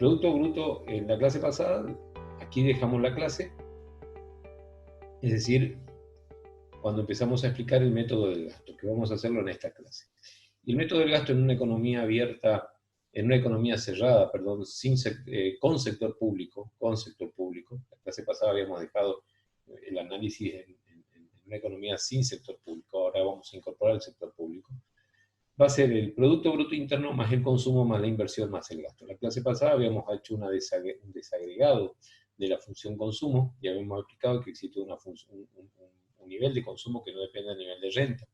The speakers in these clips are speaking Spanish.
Producto Bruto en la clase pasada, aquí dejamos la clase, es decir, cuando empezamos a explicar el método del gasto, que vamos a hacerlo en esta clase. Y el método del gasto en una economía abierta, en una economía cerrada, perdón, con sector público, La clase pasada habíamos dejado el análisis en una economía sin sector público, ahora vamos a incorporar el sector público. Va a ser el Producto Bruto Interno más el consumo más la inversión más el gasto. En la clase pasada habíamos hecho un desagregado de la función consumo y habíamos explicado que existe un nivel de consumo que no depende del nivel de renta.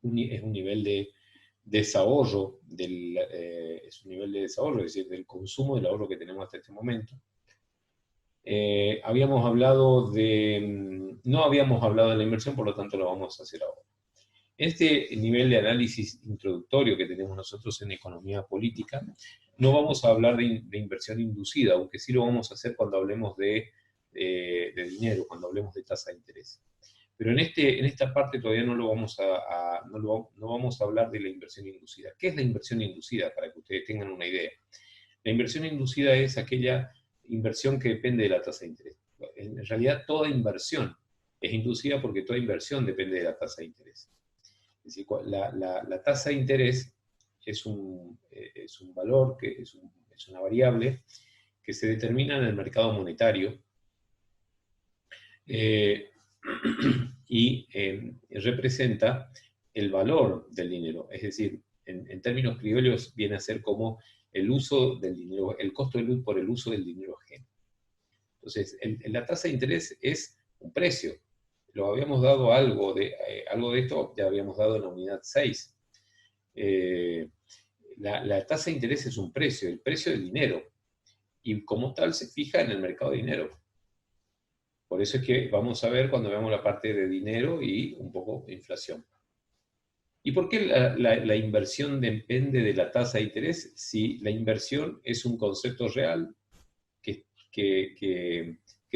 Es un nivel de desahorro, es un nivel de desahorro, es decir, del consumo del ahorro que tenemos hasta este momento. No habíamos hablado de la inversión, por lo tanto lo vamos a hacer ahora. Este nivel de análisis introductorio que tenemos nosotros en economía política, no vamos a hablar de inversión inducida, aunque sí lo vamos a hacer cuando hablemos de dinero, cuando hablemos de tasa de interés. Pero en esta parte todavía no vamos a hablar de la inversión inducida. ¿Qué es la inversión inducida? Para que ustedes tengan una idea. La inversión inducida es aquella inversión que depende de la tasa de interés. En realidad, toda inversión es inducida porque toda inversión depende de la tasa de interés. Es decir, la tasa de interés es un valor, es una variable que se determina en el mercado monetario y representa el valor del dinero. Es decir, en términos criollos viene a ser como el uso del dinero, el costo por el uso del dinero ajeno. Entonces, la tasa de interés es un precio. Lo habíamos dado algo de esto, ya habíamos dado en la unidad 6. La tasa de interés es un precio, el precio del dinero, y como tal se fija en el mercado de dinero. Por eso es que vamos a ver cuando veamos la parte de dinero y un poco de inflación. ¿Y por qué la inversión depende de la tasa de interés? Si la inversión es un concepto real que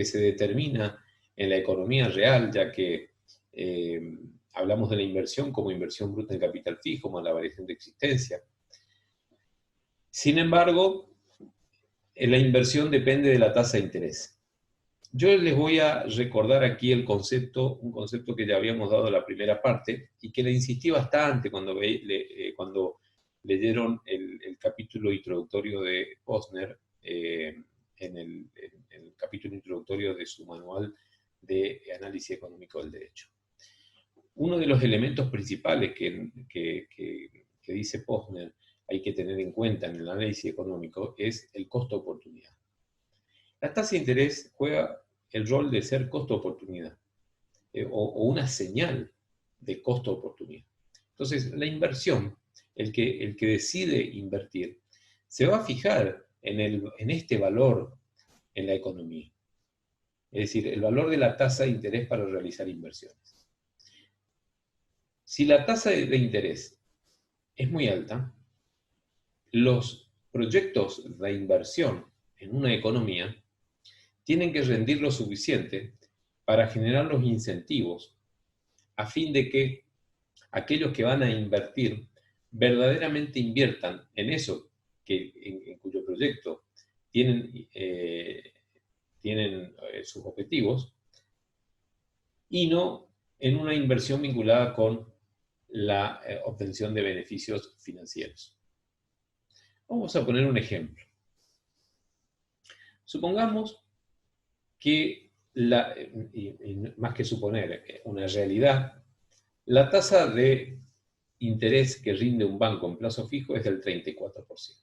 se determina en la economía real, ya que hablamos de la inversión como inversión bruta en capital fijo, más la variación de existencia. Sin embargo, la inversión depende de la tasa de interés. Yo les voy a recordar aquí un concepto que ya habíamos dado en la primera parte y que le insistí bastante cuando leyeron el capítulo introductorio de Posner, en el capítulo introductorio de su manual de análisis económico del derecho. Uno de los elementos principales que dice Posner hay que tener en cuenta en el análisis económico es el costo de oportunidad. La tasa de interés juega el rol de ser costo-oportunidad, o una señal de costo-oportunidad. Entonces, la inversión, el que decide invertir, se va a fijar en este valor en la economía. Es decir, el valor de la tasa de interés para realizar inversiones. Si la tasa de interés es muy alta, los proyectos de inversión en una economía tienen que rendir lo suficiente para generar los incentivos a fin de que aquellos que van a invertir verdaderamente inviertan en eso en cuyo proyecto tienen sus objetivos y no en una inversión vinculada con la obtención de beneficios financieros. Vamos a poner un ejemplo. Supongamos que, más que suponer, una realidad, la tasa de interés que rinde un banco en plazo fijo es del 34%.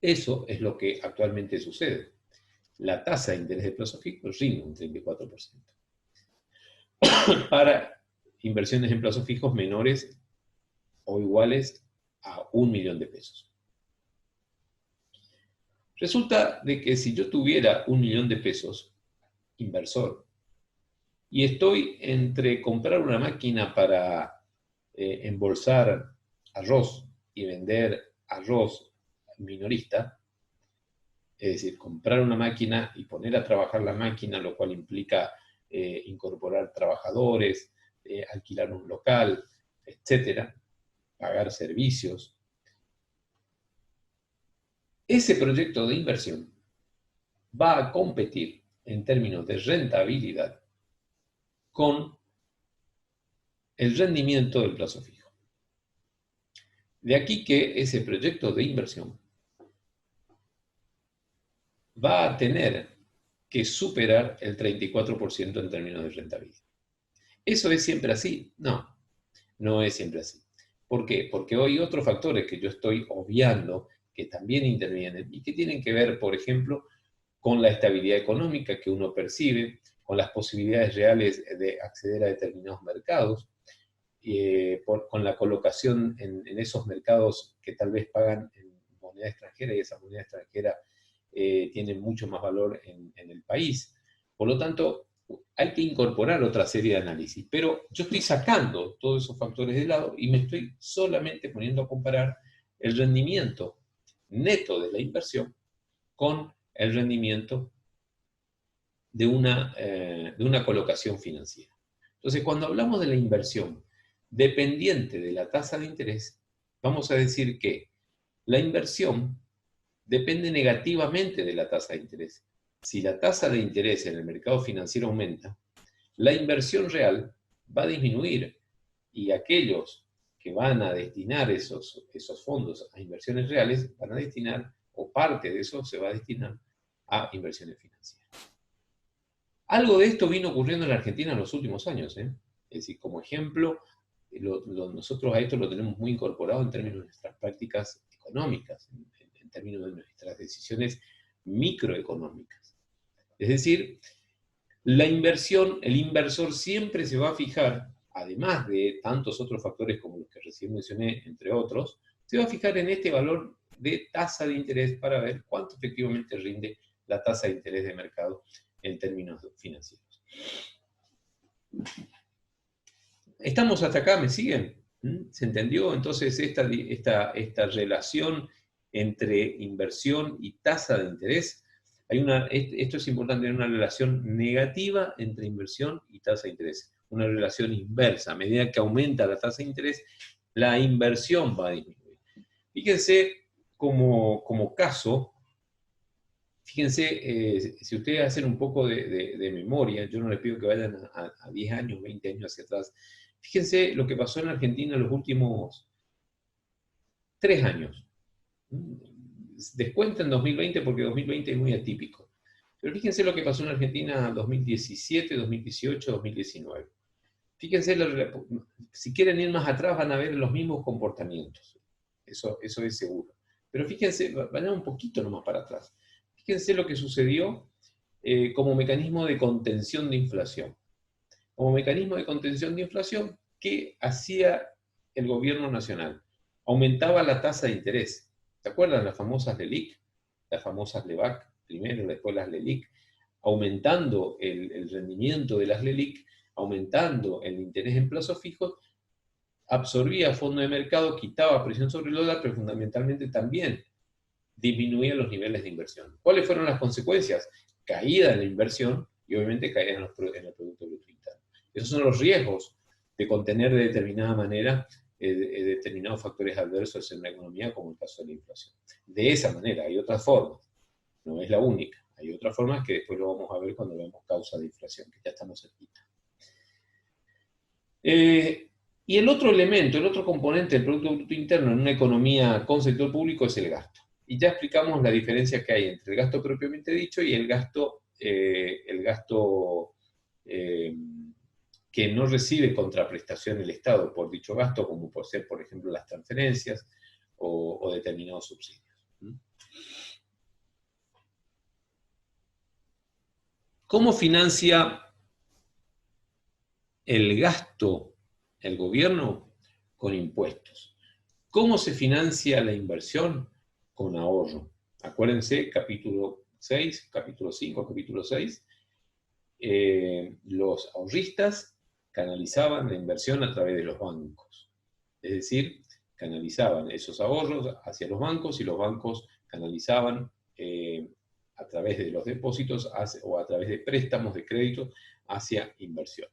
Eso es lo que actualmente sucede. La tasa de interés de plazo fijo rinde un 34%. Para inversiones en plazos fijos menores o iguales a 1 millón de pesos. Resulta de que si yo tuviera 1 millón de pesos, inversor, y estoy entre comprar una máquina para embolsar arroz y vender arroz minorista, es decir, comprar una máquina y poner a trabajar la máquina, lo cual implica incorporar trabajadores, alquilar un local, etcétera, pagar servicios. ese proyecto de inversión va a competir en términos de rentabilidad con el rendimiento del plazo fijo. De aquí que ese proyecto de inversión va a tener que superar el 34% en términos de rentabilidad. ¿Eso es siempre así? No, no es siempre así. ¿Por qué? Porque hay otros factores que yo estoy obviando que también intervienen y que tienen que ver, por ejemplo, con la estabilidad económica que uno percibe, con las posibilidades reales de acceder a determinados mercados, con la colocación en esos mercados que tal vez pagan en moneda extranjera y esa moneda extranjera tiene mucho más valor en el país. Por lo tanto, hay que incorporar otra serie de análisis, pero yo estoy sacando todos esos factores de lado y me estoy solamente poniendo a comparar el rendimiento neto de la inversión con el rendimiento de una colocación financiera. Entonces, cuando hablamos de la inversión dependiente de la tasa de interés, vamos a decir que la inversión depende negativamente de la tasa de interés. Si la tasa de interés en el mercado financiero aumenta, la inversión real va a disminuir y aquellos que van a destinar esos fondos a inversiones reales van a destinar, o parte de eso se va a destinar a inversiones financieras. Algo de esto vino ocurriendo en la Argentina en los últimos años. Es decir, como ejemplo, nosotros a esto lo tenemos muy incorporado en términos de nuestras prácticas económicas, en términos de nuestras decisiones microeconómicas. Es decir, la inversión, el inversor siempre se va a fijar, además de tantos otros factores como los que recién mencioné, entre otros, se va a fijar en este valor de tasa de interés para ver cuánto efectivamente rinde la tasa de interés de mercado en términos financieros. ¿Estamos hasta acá? ¿Me siguen? ¿Se entendió? Entonces, esta relación entre inversión y tasa de interés, esto es importante, hay una relación negativa entre inversión y tasa de interés, una relación inversa. A medida que aumenta la tasa de interés, la inversión va a disminuir. Fíjense como caso, fíjense, si ustedes hacen un poco de memoria, yo no les pido que vayan a 10 años, 20 años hacia atrás, fíjense lo que pasó en Argentina en los últimos 3 años. Descuenten 2020 porque 2020 es muy atípico. Pero fíjense lo que pasó en Argentina en 2017, 2018, 2019. Fíjense, si quieren ir más atrás van a ver los mismos comportamientos. Eso es seguro. Pero fíjense, vayan un poquito nomás para atrás. Fíjense lo que sucedió como mecanismo de contención de inflación. Como mecanismo de contención de inflación, ¿qué hacía el gobierno nacional? Aumentaba la tasa de interés. ¿Se acuerdan las famosas LELIQ? Las famosas LEVAC, primero, después las LELIQ, aumentando el rendimiento de las LELIQ, aumentando el interés en plazos fijos, absorbía fondos de mercado, quitaba presión sobre el dólar, pero fundamentalmente también disminuía los niveles de inversión. ¿Cuáles fueron las consecuencias? Caída en la inversión y obviamente caída en el Producto Bruto Interno. Esos son los riesgos de contener de determinada manera determinados factores adversos en la economía, como el caso de la inflación. De esa manera, hay otras formas, no es la única. Hay otras formas que después lo vamos a ver cuando veamos causa de inflación, que ya estamos cerquita. Y el otro elemento, el otro componente del Producto Bruto Interno en una economía con sector público es el gasto. Y ya explicamos la diferencia que hay entre el gasto propiamente dicho y el gasto que no recibe contraprestación el Estado por dicho gasto, como por ser, por ejemplo, las transferencias o determinados subsidios. ¿Cómo financia el gasto el gobierno? Con impuestos. ¿Cómo se financia la inversión? Con ahorro. Acuérdense, capítulo 6, capítulo 5, capítulo 6, los ahorristas canalizaban la inversión a través de los bancos. Es decir, canalizaban esos ahorros hacia los bancos y los bancos canalizaban a través de los depósitos o a través de préstamos de crédito hacia inversión,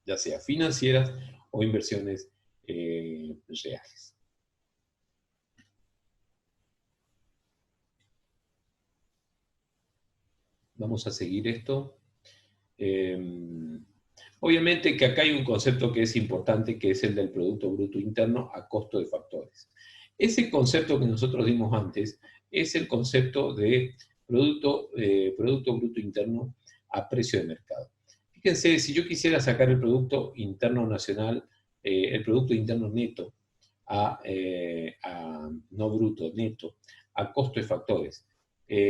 ya sea financieras o inversiones reales. Vamos a seguir esto. Obviamente que acá hay un concepto que es importante, que es el del Producto Bruto Interno a costo de factores. Ese concepto que nosotros dimos antes es el concepto de Producto Bruto Interno a precio de mercado. Fíjense, si yo quisiera sacar el Producto Interno Nacional, el Producto Interno Neto, no bruto, neto, a costo de factores,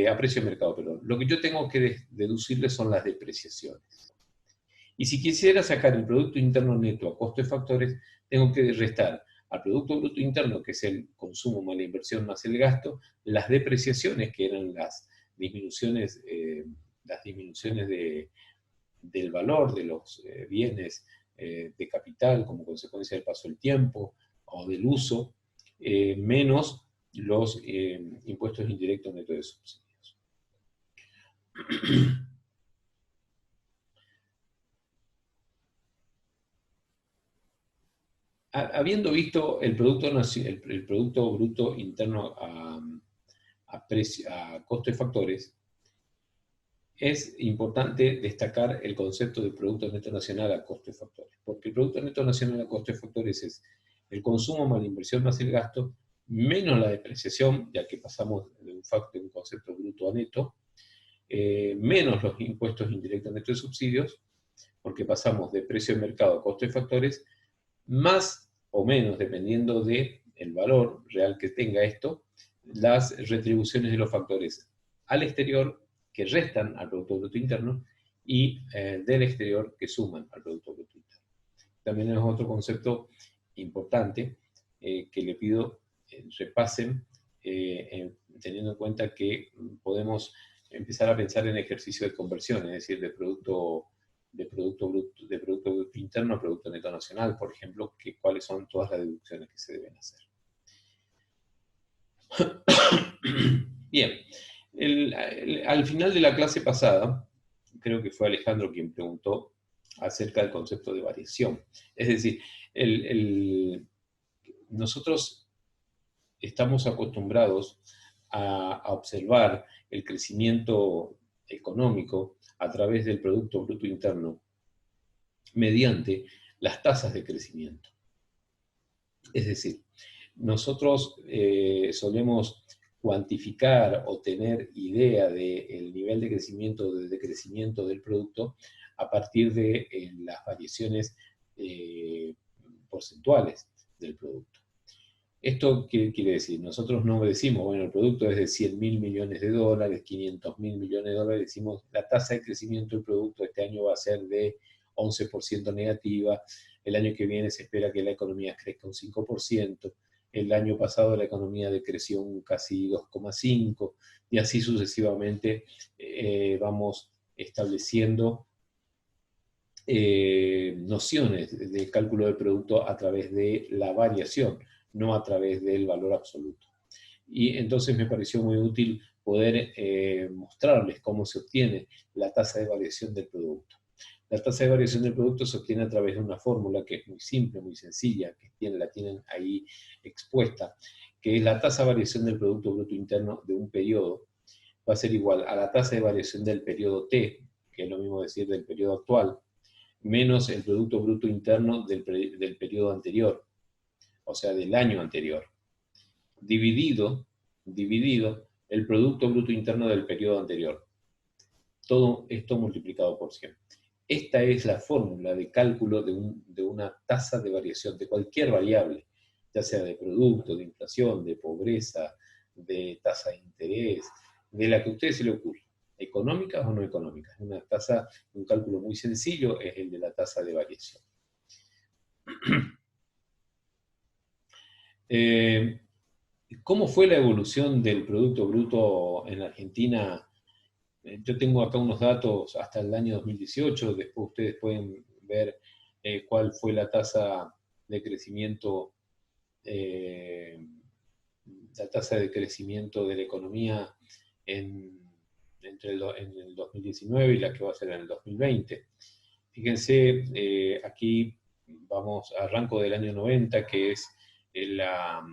a precio de mercado, perdón. Lo que yo tengo que deducirle son las depreciaciones. Y si quisiera sacar el Producto Interno Neto a costo de factores, tengo que restar al Producto Bruto Interno, que es el consumo más la inversión más el gasto, las depreciaciones, que eran las disminuciones del valor de los bienes de capital como consecuencia del paso del tiempo o del uso, menos los impuestos indirectos netos de subsidios. Habiendo visto el Producto Bruto Interno a costo de factores, es importante destacar el concepto de Producto Neto Nacional a costo de factores, porque el Producto Neto Nacional a costo de factores es el consumo más la inversión más el gasto, menos la depreciación, ya que pasamos de un concepto bruto a neto, menos los impuestos indirectos netos de subsidios, porque pasamos de precio de mercado a costo de factores, más o menos, dependiendo del valor real que tenga esto, las retribuciones de los factores al exterior que restan al Producto Bruto Interno y del exterior que suman al Producto Bruto Interno. También es otro concepto importante que le pido repasen, teniendo en cuenta que podemos empezar a pensar en ejercicio de conversión, es decir, de producto bruto interno a Producto Neto Nacional, por ejemplo, cuáles son todas las deducciones que se deben hacer. Bien, al final de la clase pasada, creo que fue Alejandro quien preguntó acerca del concepto de variación. Es decir, nosotros estamos acostumbrados a observar el crecimiento económico a través del Producto Bruto Interno mediante las tasas de crecimiento. Es decir, nosotros solemos cuantificar o tener idea del nivel de crecimiento o de decrecimiento del producto a partir de las variaciones porcentuales del producto. ¿Esto qué quiere decir? Nosotros no decimos, bueno, el producto es de 100.000 millones de dólares, 500.000 millones de dólares, decimos la tasa de crecimiento del producto este año va a ser de 11% negativa, el año que viene se espera que la economía crezca un 5%, el año pasado la economía decreció un casi 2,5%, y así sucesivamente vamos estableciendo nociones de cálculo del producto a través de la variación, no a través del valor absoluto. Y entonces me pareció muy útil poder mostrarles cómo se obtiene la tasa de variación del producto. La tasa de variación del producto se obtiene a través de una fórmula que es muy simple, muy sencilla, que la tienen ahí expuesta, que es la tasa de variación del Producto Bruto Interno de un periodo, va a ser igual a la tasa de variación del periodo T, que es lo mismo decir del periodo actual, menos el Producto Bruto Interno del periodo anterior, o sea, del año anterior, dividido el Producto Bruto Interno del periodo anterior. Todo esto multiplicado por 100. Esta es la fórmula de cálculo de una tasa de variación de cualquier variable, ya sea de producto, de inflación, de pobreza, de tasa de interés, de la que a ustedes se le ocurra, económicas o no económicas. Una tasa, un cálculo muy sencillo es el de la tasa de variación. ¿Cómo fue la evolución del Producto Bruto en Argentina? Yo tengo acá unos datos hasta el año 2018, después ustedes pueden ver cuál fue la tasa de crecimiento de la economía entre en el 2019 y la que va a ser en el 2020. Fíjense, aquí arranco del año 90, que es la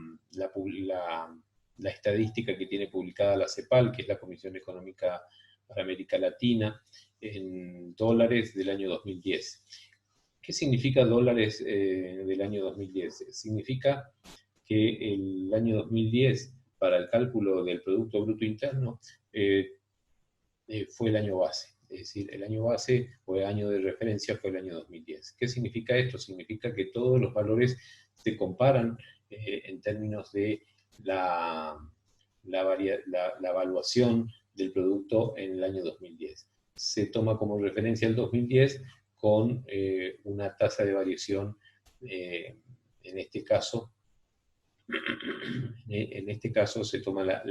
estadística que tiene publicada la CEPAL, que es la Comisión Económica para América Latina en dólares del año 2010. ¿Qué significa dólares del año 2010? Significa que el año 2010, para el cálculo del Producto Bruto Interno, fue el año base. Es decir, el año base o el año de referencia fue el año 2010. ¿Qué significa esto? Significa que todos los valores se comparan en términos de la evaluación del producto en el año 2010. Se toma como referencia el 2010 con una tasa de variación, en este caso se toma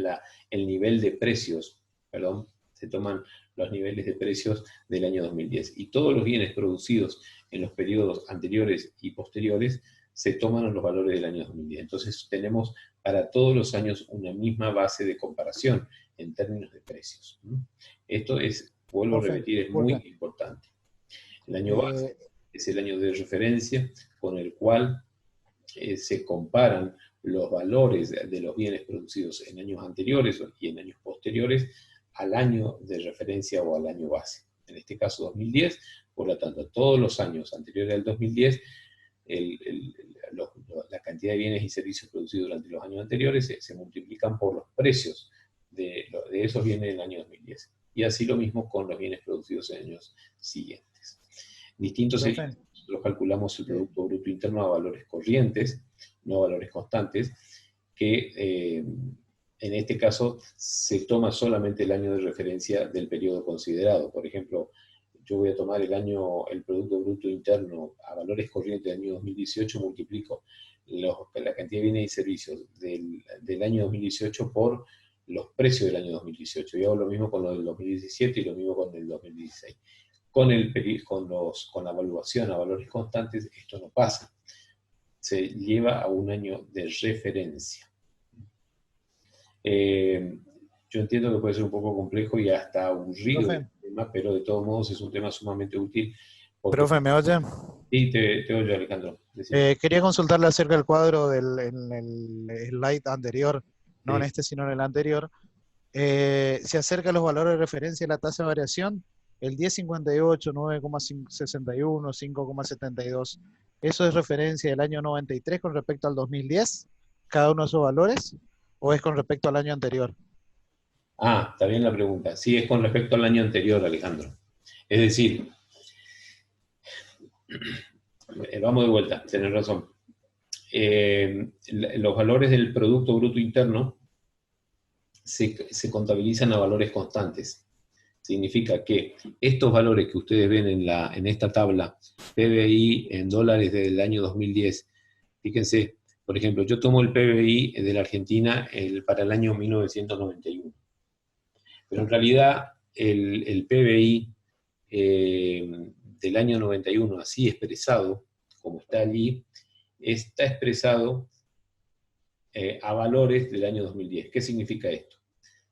el nivel de precios, perdón, se toman los niveles de precios del año 2010. Y todos los bienes producidos en los periodos anteriores y posteriores se toman los valores del año 2010. Entonces tenemos para todos los años una misma base de comparación en términos de precios. Esto es, vuelvo a repetir, es muy importante. El año base es el año de referencia con el cual se comparan los valores de los bienes producidos en años anteriores y en años posteriores al año de referencia o al año base. En este caso 2010, por lo tanto, todos los años anteriores al 2010, la cantidad de bienes y servicios producidos durante los años anteriores se multiplican por los precios de esos bienes en el año 2010. Y así lo mismo con los bienes producidos en años siguientes. Distintos sería, nosotros calculamos el Producto Bruto Interno a valores corrientes, no a valores constantes, que en este caso se toma solamente el año de referencia del periodo considerado. Por ejemplo, yo voy a tomar el Producto Bruto Interno a valores corrientes del año 2018, multiplico la cantidad de bienes y servicios del año 2018 por los precios del año 2018. Y hago lo mismo con lo del 2017 y lo mismo con el 2016. Con la evaluación a valores constantes, esto no pasa. Se lleva a un año de referencia. Yo entiendo que puede ser un poco complejo y hasta aburrido el tema, pero de todos modos es un tema sumamente útil. Profe, ¿me oye? Sí, te oyo, Alejandro. Quería consultarle acerca del cuadro en el slide anterior, no sí. en este, sino en el anterior. Se acerca a los valores de referencia de la tasa de variación, el 10,58, 9,61, 5,72. ¿Eso es referencia del año 93 con respecto al 2010, cada uno de esos valores, o es con respecto al año anterior? Ah, está bien la pregunta. Sí, es con respecto al año anterior, Alejandro. Es decir, vamos de vuelta, tenés razón. Los valores del Producto Bruto Interno se contabilizan a valores constantes. Significa que estos valores que ustedes ven en esta tabla, PBI en dólares del año 2010, fíjense, por ejemplo, yo tomo el PBI de la Argentina para el año 1991. Pero en realidad el PBI del año 91, así expresado, como está allí, está expresado a valores del año 2010. ¿Qué significa esto?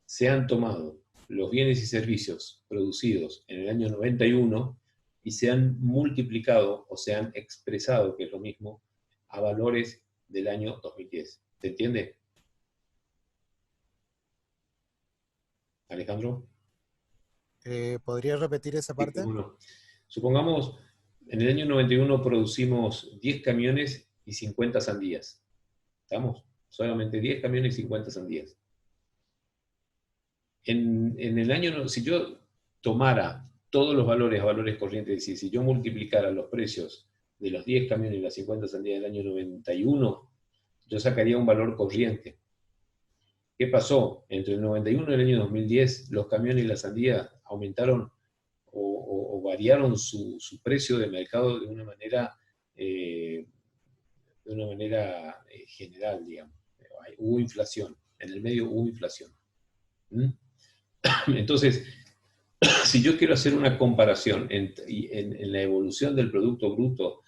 Se han tomado los bienes y servicios producidos en el año 91 y se han multiplicado o se han expresado, que es lo mismo, a valores del año 2010. ¿Se entiende? Alejandro. ¿Podría repetir esa parte? Sí, bueno. Supongamos, en el año 91 producimos 10 camiones y 50 sandías. ¿Estamos? Solamente 10 camiones y 50 sandías. En el año, si yo tomara todos los valores a valores corrientes, es decir, si yo multiplicara los precios de los 10 camiones y las 50 sandías del año 91, yo sacaría un valor corriente. ¿Qué pasó? Entre el 91 y el año 2010, los camiones y las sandías aumentaron o variaron su precio de mercado de una manera general, digamos. Hubo inflación, en el medio hubo inflación. Entonces, si yo quiero hacer una comparación en la evolución del Producto Bruto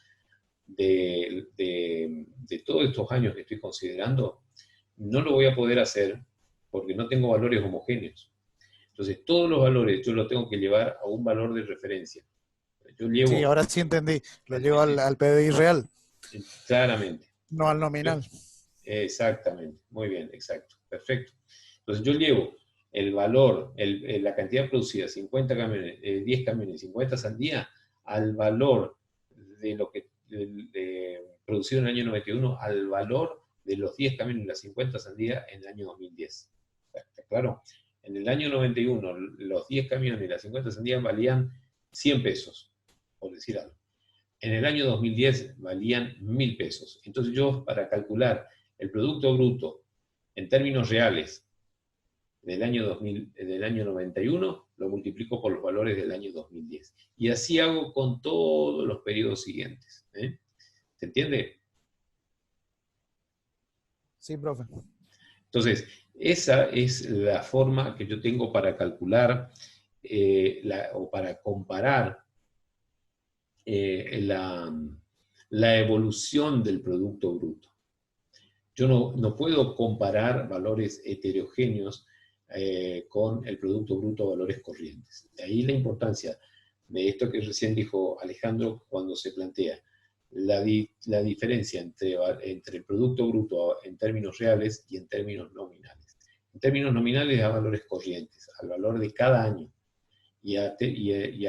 de todos estos años que estoy considerando, no lo voy a poder hacer porque no tengo valores homogéneos. Entonces, todos los valores yo los tengo que llevar a un valor de referencia. Sí, ahora sí entendí. Lo llevo al PBI real. Claramente. No al nominal. Exactamente. Muy bien, exacto. Perfecto. Entonces, yo llevo el valor, la cantidad producida, 50 camiones, 10 camiones, 50 sandías, al valor de lo que producido en el año 91, al valor de los 10 camiones y las 50 sandías en el año 2010. ¿Está claro? En el año 91, los 10 camiones y las 50 sandías valían 100 pesos, por decir algo. En el año 2010 valían 1.000 pesos. Entonces yo, para calcular el Producto Bruto en términos reales del año 91, lo multiplico por los valores del año 2010. Y así hago con todos los periodos siguientes. ¿Se entiende? Sí, profe. Entonces, esa es la forma que yo tengo para calcular o para comparar la evolución del Producto Bruto. Yo no puedo comparar valores heterogéneos con el Producto Bruto valores corrientes. De ahí la importancia de esto que recién dijo Alejandro cuando se plantea la diferencia entre el Producto Bruto en términos reales y en términos nominales. En términos nominales a valores corrientes, al valor de cada año, y a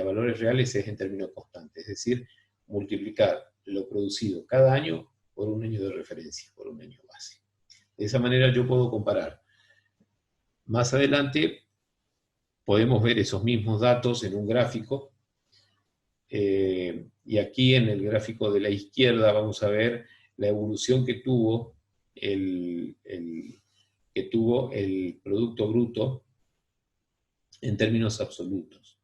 valores reales es en términos constantes, es decir, multiplicar lo producido cada año por un año de referencia, por un año base. De esa manera yo puedo comparar. Más adelante podemos ver esos mismos datos en un gráfico, y aquí en el gráfico de la izquierda vamos a ver la evolución que tuvo el Producto Bruto en términos absolutos.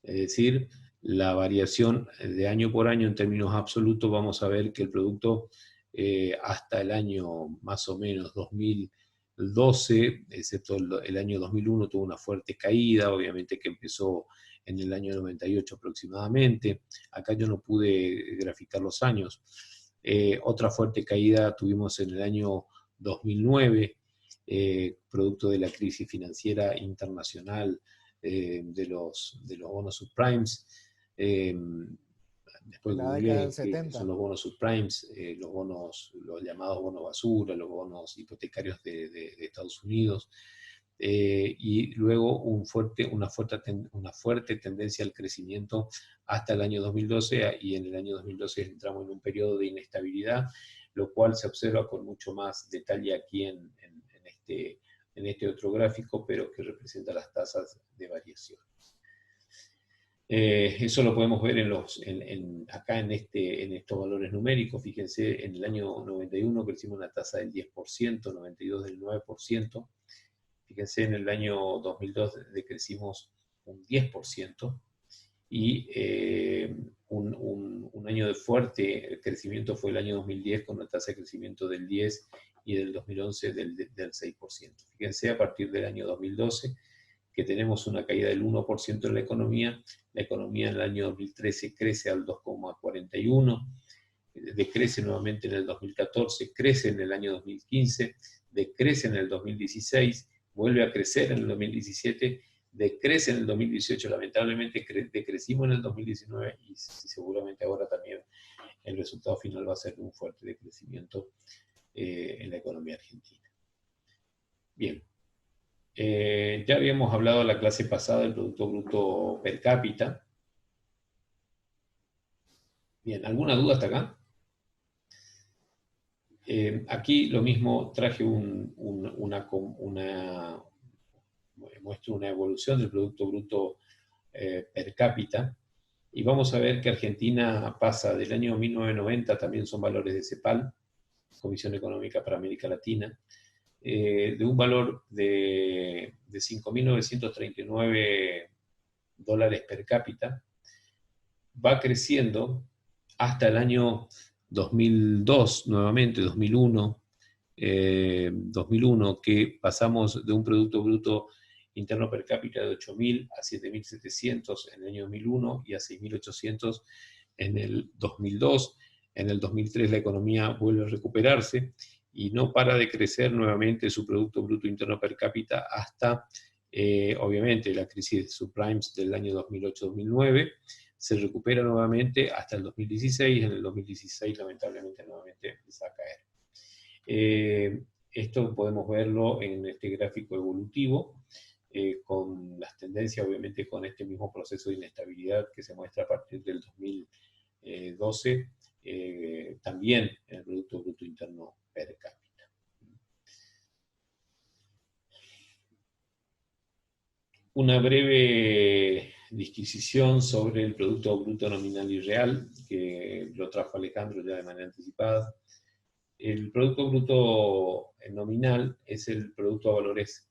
Es decir, la variación de año por año en términos absolutos, vamos a ver que el producto hasta el año más o menos 2012, excepto el año 2001, tuvo una fuerte caída, obviamente que empezó en el año 98 aproximadamente. Acá yo no pude graficar los años. Otra fuerte caída tuvimos en el año 2009, producto de la crisis financiera internacional, de los bonos subprimes. Después La década googleé del qué 70. son los bonos subprimes, los llamados bonos basura, los bonos hipotecarios de Estados Unidos, y luego una fuerte tendencia al crecimiento hasta el año 2012, y en el año 2012 entramos en un periodo de inestabilidad, lo cual se observa con mucho más detalle aquí en este otro gráfico, pero que representa las tasas de variación. Eso lo podemos ver acá en estos valores numéricos. Fíjense, en el año 91 crecimos una tasa del 10%, 92 del 9%. Fíjense, en el año 2002 decrecimos un 10%, y un año de fuerte crecimiento fue el año 2010 con una tasa de crecimiento del 10%, y del 2011 del 6%. Fíjense, a partir del año 2012, que tenemos una caída del 1% en la economía en el año 2013 crece al 2,41%, decrece nuevamente en el 2014, crece en el año 2015, decrece en el 2016, vuelve a crecer en el 2017, decrece en el 2018, lamentablemente decrecimos en el 2019, y seguramente ahora también el resultado final va a ser un fuerte decrecimiento en la economía argentina. Bien, ya habíamos hablado en la clase pasada del Producto Bruto per cápita. Bien, ¿alguna duda hasta acá? Aquí lo mismo, traje muestro una evolución del Producto Bruto per cápita, y vamos a ver que Argentina pasa del año 1990, también son valores de CEPAL, Comisión Económica para América Latina, de un valor de 5.939 dólares per cápita, va creciendo hasta el año 2002, nuevamente 2001, 2001, que pasamos de un Producto Bruto Interno per cápita de 8.000 a 7.700 en el año 2001 y a 6.800 en el 2002. En el 2003 la economía vuelve a recuperarse y no para de crecer nuevamente su Producto Bruto Interno per cápita hasta, obviamente, la crisis de subprimes del año 2008-2009, se recupera nuevamente hasta el 2016, en el 2016 lamentablemente nuevamente empieza a caer. Esto podemos verlo en este gráfico evolutivo. con las tendencias, obviamente con este mismo proceso de inestabilidad que se muestra a partir del 2012, también en el Producto Bruto Interno per cápita. Una breve disquisición sobre el Producto Bruto Nominal y Real, que lo trajo Alejandro ya de manera anticipada. El Producto Bruto Nominal es el producto a valores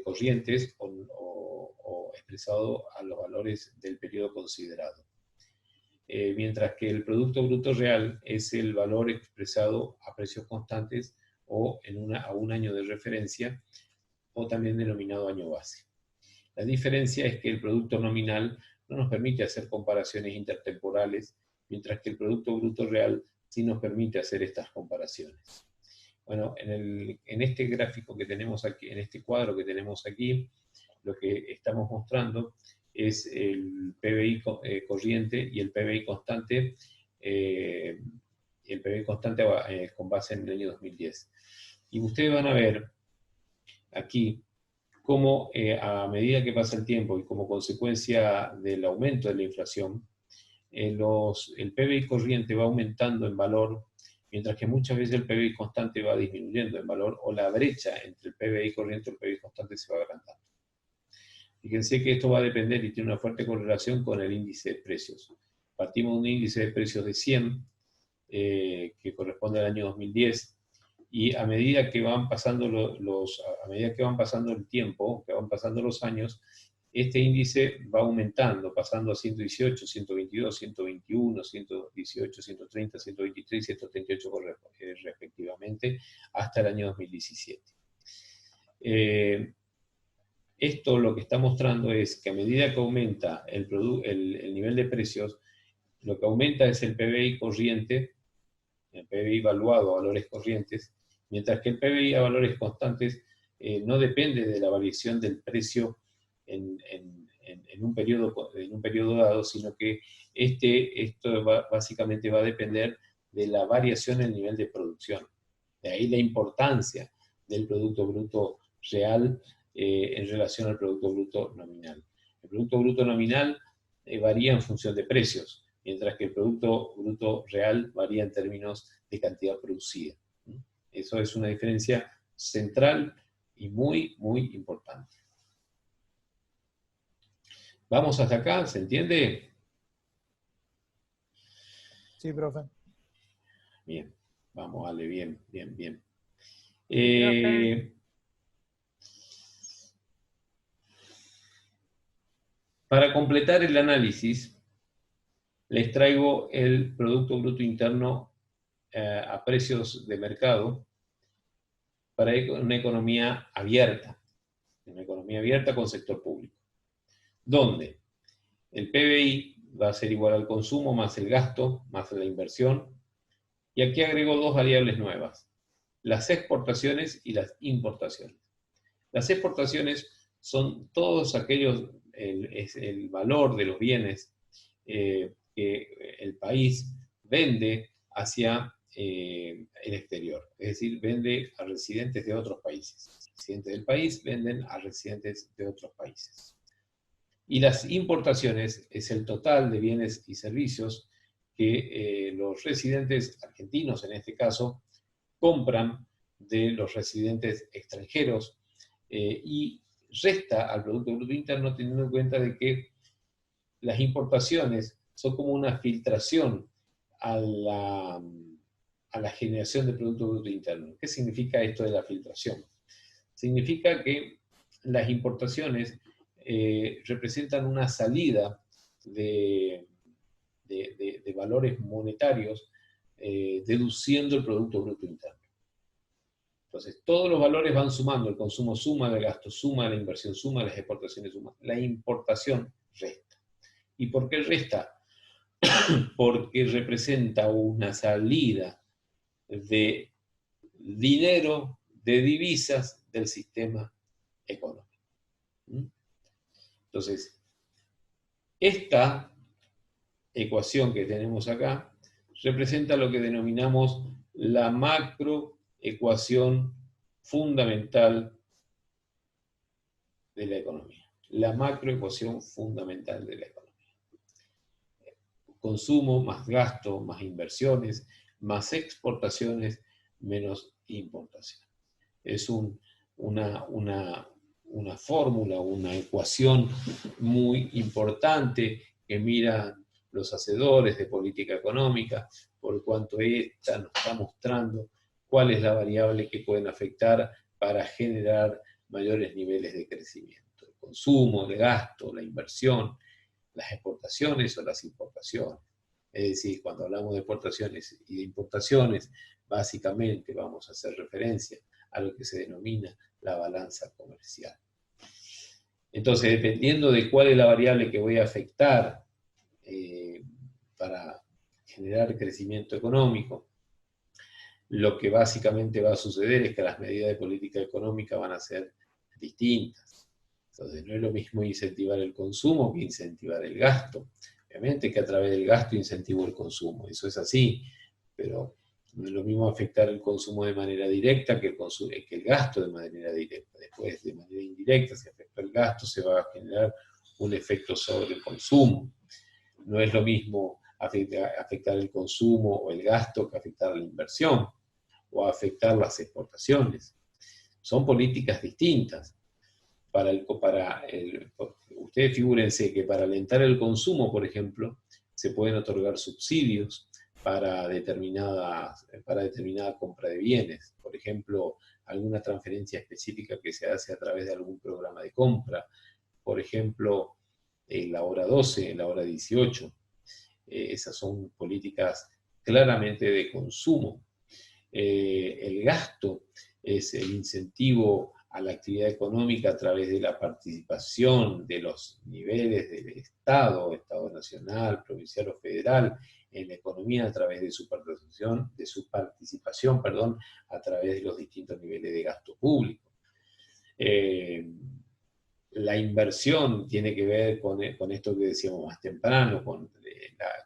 corrientes o expresado a los valores del periodo considerado. Mientras que el Producto Bruto Real es el valor expresado a precios constantes o a un año de referencia, o también denominado año base. La diferencia es que el producto nominal no nos permite hacer comparaciones intertemporales, mientras que el Producto Bruto Real sí nos permite hacer estas comparaciones. Bueno, en este gráfico que tenemos aquí, en este cuadro que tenemos aquí, lo que estamos mostrando es el PBI corriente y el PBI constante, con base en el año 2010. Y ustedes van a ver aquí cómo a medida que pasa el tiempo y como consecuencia del aumento de la inflación, el PBI corriente va aumentando en valor, mientras que muchas veces el PBI constante va disminuyendo en valor, o la brecha entre el PBI corriente y el PBI constante se va agrandando. Fíjense que esto va a depender y tiene una fuerte correlación con el índice de precios. Partimos de un índice de precios de 100, que corresponde al año 2010, y a medida que van pasando el tiempo, que van pasando los años, este índice va aumentando, pasando a 118, 122, 121, 118, 130, 123 y 138 respectivamente, hasta el año 2017. Esto lo que está mostrando es que a medida que aumenta el nivel de precios, lo que aumenta es el PBI corriente, el PBI evaluado a valores corrientes, mientras que el PBI a valores constantes no depende de la variación del precio en un periodo dado, sino que esto básicamente va a depender de la variación en el nivel de producción. De ahí la importancia del Producto Bruto Real en relación al Producto Bruto Nominal. El Producto Bruto Nominal varía en función de precios, mientras que el Producto Bruto Real varía en términos de cantidad producida. Eso es una diferencia central y muy, muy importante. ¿Vamos hasta acá? ¿Se entiende? Sí, profe. Bien, vamos, Ale, bien, bien, bien. Para completar el análisis, les traigo el Producto Bruto Interno a precios de mercado para una economía abierta con sector público, donde el PBI va a ser igual al consumo más el gasto más la inversión, y aquí agrego dos variables nuevas, las exportaciones y las importaciones. Las exportaciones son todos aquellos, es el valor de los bienes que el país vende hacia el exterior, es decir, vende a residentes de otros países. Residentes del país venden a residentes de otros países. Y las importaciones es el total de bienes y servicios que los residentes argentinos, en este caso, compran de los residentes extranjeros y resta al Producto Bruto Interno, teniendo en cuenta de que las importaciones son como una filtración a la generación de Producto Bruto Interno. ¿Qué significa esto de la filtración? Significa que las importaciones representan una salida de valores monetarios deduciendo el Producto Bruto Interno. Entonces, todos los valores van sumando, el consumo suma, el gasto suma, la inversión suma, las exportaciones suman. La importación resta. ¿Y por qué resta? Porque representa una salida de dinero, de divisas del sistema económico. Entonces, esta ecuación que tenemos acá representa lo que denominamos la macroecuación fundamental de la economía, la macroecuación fundamental de la economía. Consumo más gasto, más inversiones, más exportaciones, menos importación. Es una fórmula, una ecuación muy importante que miran los hacedores de política económica, por cuanto esta nos está mostrando cuál es la variable que pueden afectar para generar mayores niveles de crecimiento. El consumo, el gasto, la inversión, las exportaciones o las importaciones. Es decir, cuando hablamos de exportaciones y de importaciones, básicamente vamos a hacer referencia a lo que se denomina la balanza comercial. Entonces, dependiendo de cuál es la variable que voy a afectar para generar crecimiento económico, lo que básicamente va a suceder es que las medidas de política económica van a ser distintas. Entonces, no es lo mismo incentivar el consumo que incentivar el gasto. Obviamente que a través del gasto incentivo el consumo, eso es así, pero no es lo mismo afectar el consumo de manera directa que el gasto de manera directa. Después, de manera indirecta, si afecta el gasto, se va a generar un efecto sobre el consumo. No es lo mismo afectar el consumo o el gasto que afectar la inversión o afectar las exportaciones. Son políticas distintas. Ustedes figúrense que para alentar el consumo, por ejemplo, se pueden otorgar subsidios para determinada compra de bienes. Por ejemplo, alguna transferencia específica que se hace a través de algún programa de compra. Por ejemplo, la hora 12, la hora 18. Esas son políticas claramente de consumo. El gasto es el incentivo a la actividad económica a través de la participación de los niveles del Estado, Estado nacional, provincial o federal, en la economía a través de su participación, a través de los distintos niveles de gasto público. La inversión tiene que ver con esto que decíamos más temprano, con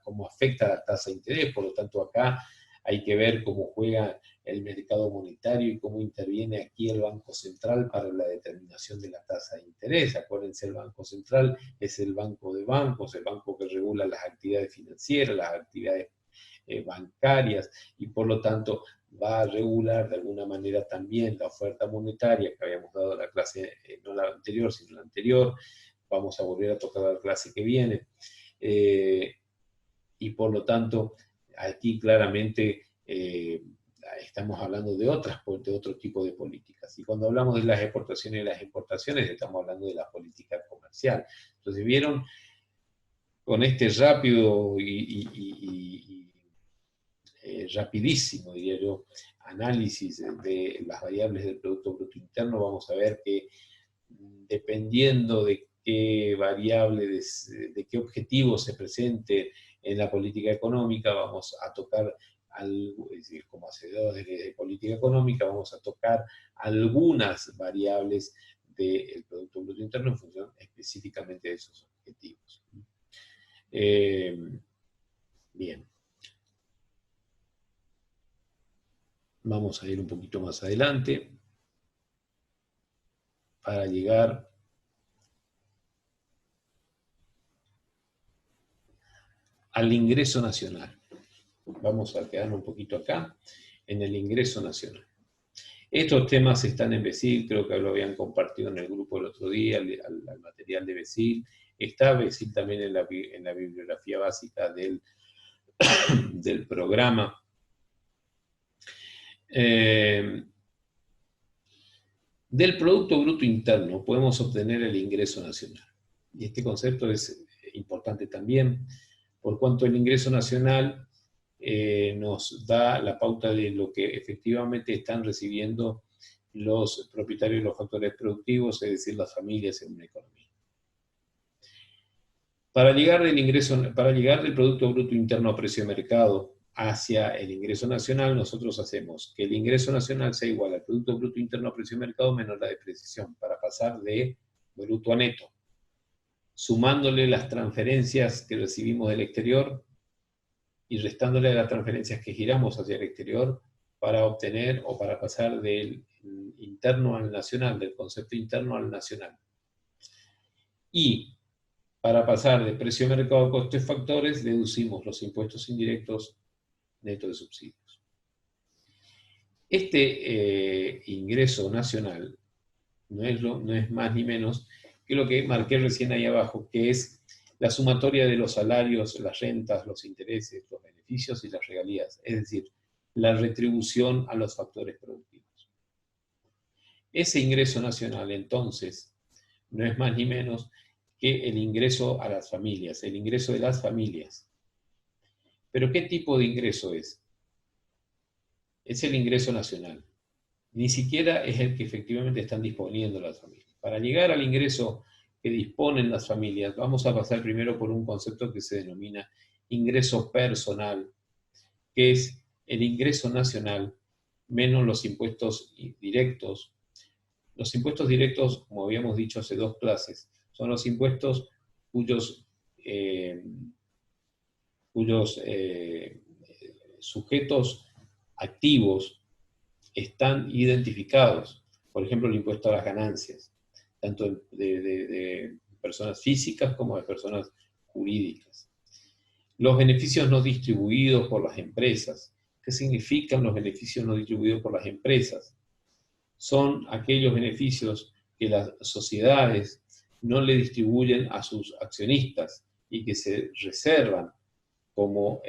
cómo afecta la tasa de interés, por lo tanto acá hay que ver cómo juega el mercado monetario y cómo interviene aquí el Banco Central para la determinación de la tasa de interés. Acuérdense, el Banco Central es el banco de bancos, el banco que regula las actividades financieras, las actividades bancarias, y por lo tanto va a regular de alguna manera también la oferta monetaria que habíamos dado en la clase, no la anterior, sino la anterior. Vamos a volver a tocar la clase que viene. Y por lo tanto, aquí claramente estamos hablando de otro tipo de políticas. Y cuando hablamos de las exportaciones y las importaciones, estamos hablando de la política comercial. Entonces, vieron, con este rápido rapidísimo, diría yo, análisis de las variables del Producto Bruto Interno, vamos a ver que dependiendo de qué variables, de qué objetivos se presente en la política económica, vamos a tocar, es decir, como hacedores de política económica, vamos a tocar algunas variables del Producto Bruto Interno en función específicamente de esos objetivos. Bien. Vamos a ir un poquito más adelante para llegar al ingreso nacional. Vamos a quedarnos un poquito acá, en el ingreso nacional. Estos temas están en BESIL, creo que lo habían compartido en el grupo el otro día, al material de BESIL. Está BESIL también en la bibliografía básica del programa. Del Producto Bruto Interno podemos obtener el ingreso nacional. Y este concepto es importante también, por cuanto el ingreso nacional nos da la pauta de lo que efectivamente están recibiendo los propietarios de los factores productivos, es decir, las familias en una economía. Para llegar del Producto Bruto Interno a precio de mercado hacia el ingreso nacional, nosotros hacemos que el ingreso nacional sea igual al Producto Bruto Interno a precio de mercado menos la depreciación, para pasar de bruto a neto, sumándole las transferencias que recibimos del exterior y restándole las transferencias que giramos hacia el exterior para obtener o para pasar del interno al nacional, del concepto interno al nacional. Y para pasar de precio de mercado a costo de factores, deducimos los impuestos indirectos netos de subsidios. Este ingreso nacional no es más ni menos que lo que marqué recién ahí abajo, que es la sumatoria de los salarios, las rentas, los intereses, los beneficios y las regalías, es decir, la retribución a los factores productivos. Ese ingreso nacional, entonces, no es más ni menos que el ingreso a las familias, el ingreso de las familias. ¿Pero qué tipo de ingreso es? Es el ingreso nacional. Ni siquiera es el que efectivamente están disponiendo las familias. Para llegar al ingreso que disponen las familias, vamos a pasar primero por un concepto que se denomina ingreso personal, que es el ingreso nacional menos los impuestos directos. Los impuestos directos, como habíamos dicho hace dos clases, son los impuestos cuyos sujetos activos están identificados. Por ejemplo, el impuesto a las ganancias, tanto de personas físicas como de personas jurídicas. Los beneficios no distribuidos por las empresas. ¿Qué significan los beneficios no distribuidos por las empresas? Son aquellos beneficios que las sociedades no le distribuyen a sus accionistas y que se reservan como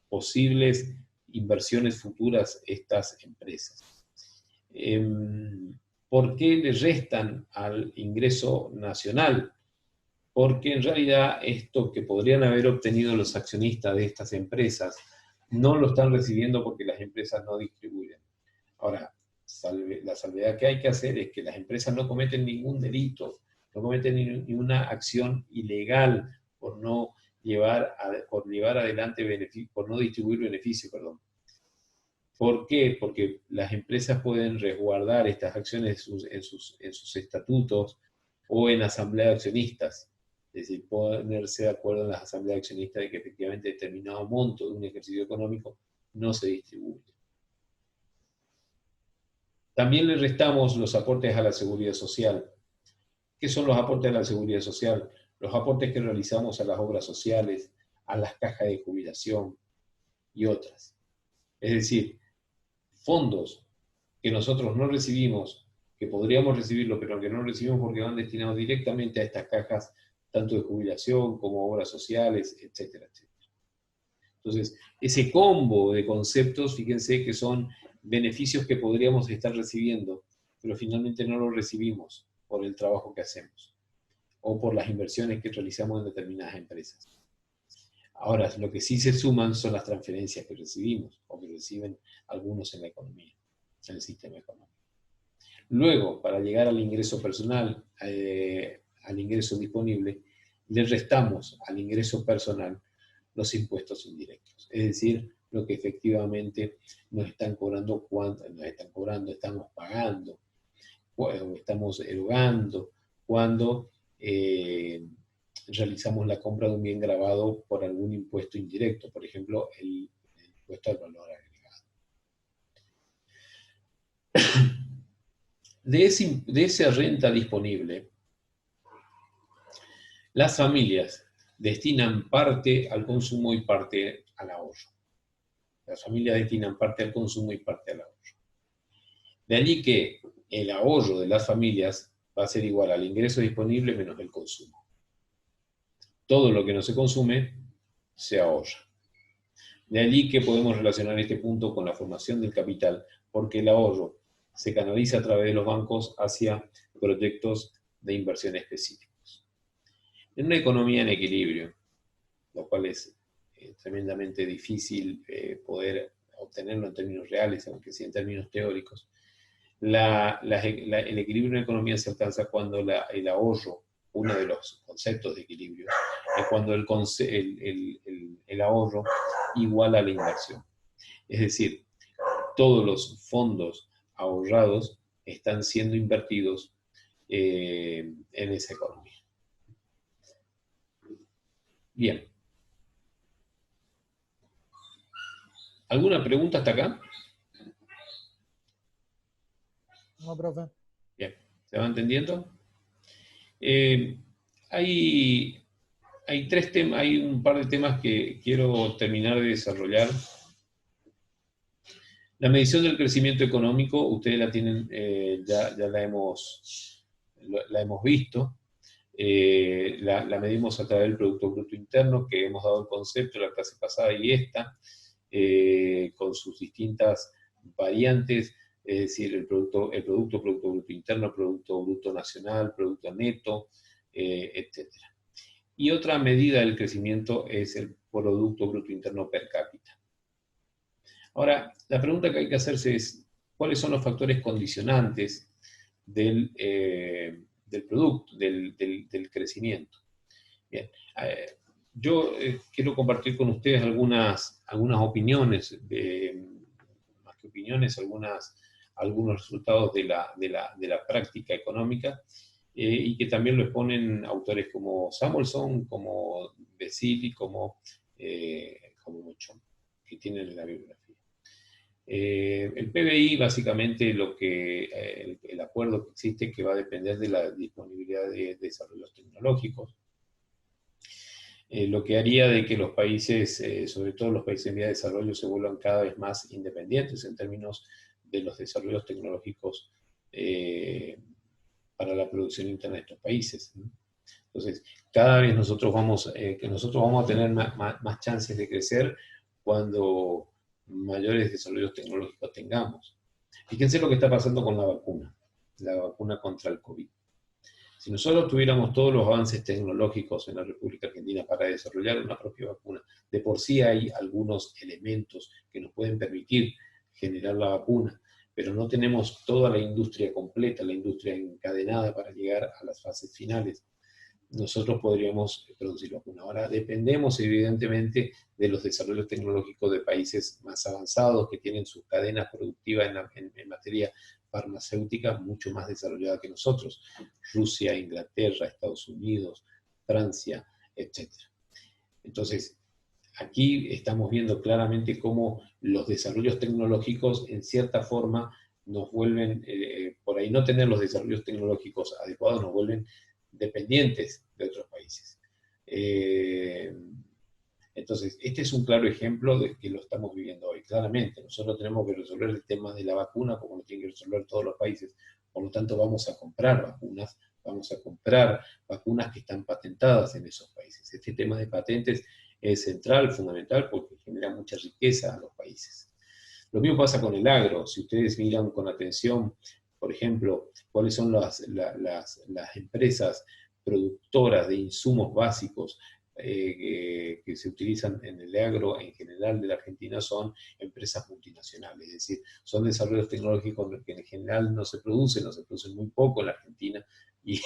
posibles inversiones futuras estas empresas. ¿Por qué le restan al ingreso nacional? Porque en realidad esto que podrían haber obtenido los accionistas de estas empresas no lo están recibiendo porque las empresas no distribuyen. Ahora, la salvedad que hay que hacer es que las empresas no cometen ningún delito, no cometen ninguna acción ilegal por no llevar adelante beneficios, por no distribuir beneficios, perdón. ¿Por qué? Porque las empresas pueden resguardar estas acciones en sus estatutos o en asamblea de accionistas. Es decir, ponerse de acuerdo en las asambleas de accionistas de que efectivamente determinado monto de un ejercicio económico no se distribuye. También le restamos los aportes a la seguridad social. ¿Qué son los aportes a la seguridad social? Los aportes que realizamos a las obras sociales, a las cajas de jubilación y otras. Es decir, fondos que nosotros no recibimos, que podríamos recibirlo, pero que no recibimos porque van destinados directamente a estas cajas, tanto de jubilación como obras sociales, etcétera, etcétera. Entonces, ese combo de conceptos, fíjense que son beneficios que podríamos estar recibiendo, pero finalmente no los recibimos por el trabajo que hacemos o por las inversiones que realizamos en determinadas empresas. Ahora, lo que sí se suman son las transferencias que recibimos o que reciben algunos en la economía, en el sistema económico. Luego, para llegar al ingreso personal, al ingreso disponible, le restamos al ingreso personal los impuestos indirectos, es decir, lo que efectivamente nos están cobrando, estamos pagando, o estamos erogando cuando realizamos la compra de un bien grabado por algún impuesto indirecto, por ejemplo, el impuesto al valor agregado. De esa renta disponible, las familias destinan parte al consumo y parte al ahorro. Las familias destinan parte al consumo y parte al ahorro. De allí que el ahorro de las familias va a ser igual al ingreso disponible menos el consumo. Todo lo que no se consume se ahorra. De allí que podemos relacionar este punto con la formación del capital, porque el ahorro se canaliza a través de los bancos hacia proyectos de inversión específicos. En una economía en equilibrio, lo cual es tremendamente difícil poder obtenerlo en términos reales, aunque sí en términos teóricos, el equilibrio en la economía se alcanza cuando el ahorro, uno de los conceptos de equilibrio, es cuando el ahorro iguala a la inversión. Es decir, todos los fondos ahorrados están siendo invertidos en esa economía. Bien. ¿Alguna pregunta hasta acá? No, profe. Bien. ¿Se va entendiendo? hay tres temas, hay un par de temas que quiero terminar de desarrollar. La medición del crecimiento económico, ustedes la tienen, ya la hemos visto. La medimos a través del Producto Bruto Interno, que hemos dado el concepto la clase pasada y esta, con sus distintas variantes, es decir, el Producto Bruto Interno, Producto Bruto Nacional, Producto Neto, etc. Y otra medida del crecimiento es el Producto Bruto Interno per cápita. Ahora, la pregunta que hay que hacerse es, ¿cuáles son los factores condicionantes del producto, del crecimiento? Bien, yo quiero compartir con ustedes algunas opiniones, más que opiniones, algunos resultados de la práctica económica, y que también lo exponen autores como Samuelson, como Basile, como Mucho, que tienen la bibliografía. El PBI, básicamente, el acuerdo que existe, que va a depender de la disponibilidad de desarrollos tecnológicos, lo que haría de que los países, sobre todo los países en vía de desarrollo, se vuelvan cada vez más independientes en términos de los desarrollos tecnológicos para la producción interna de estos países. Entonces, cada vez nosotros vamos a tener más chances de crecer cuando mayores desarrollos tecnológicos tengamos. Fíjense lo que está pasando con la vacuna contra el COVID. Si nosotros tuviéramos todos los avances tecnológicos en la República Argentina para desarrollar una propia vacuna, de por sí hay algunos elementos que nos pueden permitir generar la vacuna, pero no tenemos toda la industria completa, la industria encadenada para llegar a las fases finales. Nosotros podríamos producir vacuna. Ahora dependemos evidentemente de los desarrollos tecnológicos de países más avanzados que tienen sus cadenas productivas en materia farmacéutica mucho más desarrollada que nosotros. Rusia, Inglaterra, Estados Unidos, Francia, etc. Entonces, aquí estamos viendo claramente cómo los desarrollos tecnológicos en cierta forma nos vuelven, por ahí no tener los desarrollos tecnológicos adecuados, nos vuelven dependientes de otros países. Entonces, este es un claro ejemplo de que lo estamos viviendo hoy. Claramente, nosotros tenemos que resolver el tema de la vacuna como lo tienen que resolver todos los países. Por lo tanto, vamos a comprar vacunas que están patentadas en esos países. Este tema de patentes es central, fundamental, porque genera mucha riqueza a los países. Lo mismo pasa con el agro. Si ustedes miran con atención, por ejemplo, cuáles son las empresas productoras de insumos básicos que se utilizan en el agro en general de la Argentina, son empresas multinacionales, es decir, son desarrollos tecnológicos que en general no se producen muy poco en la Argentina y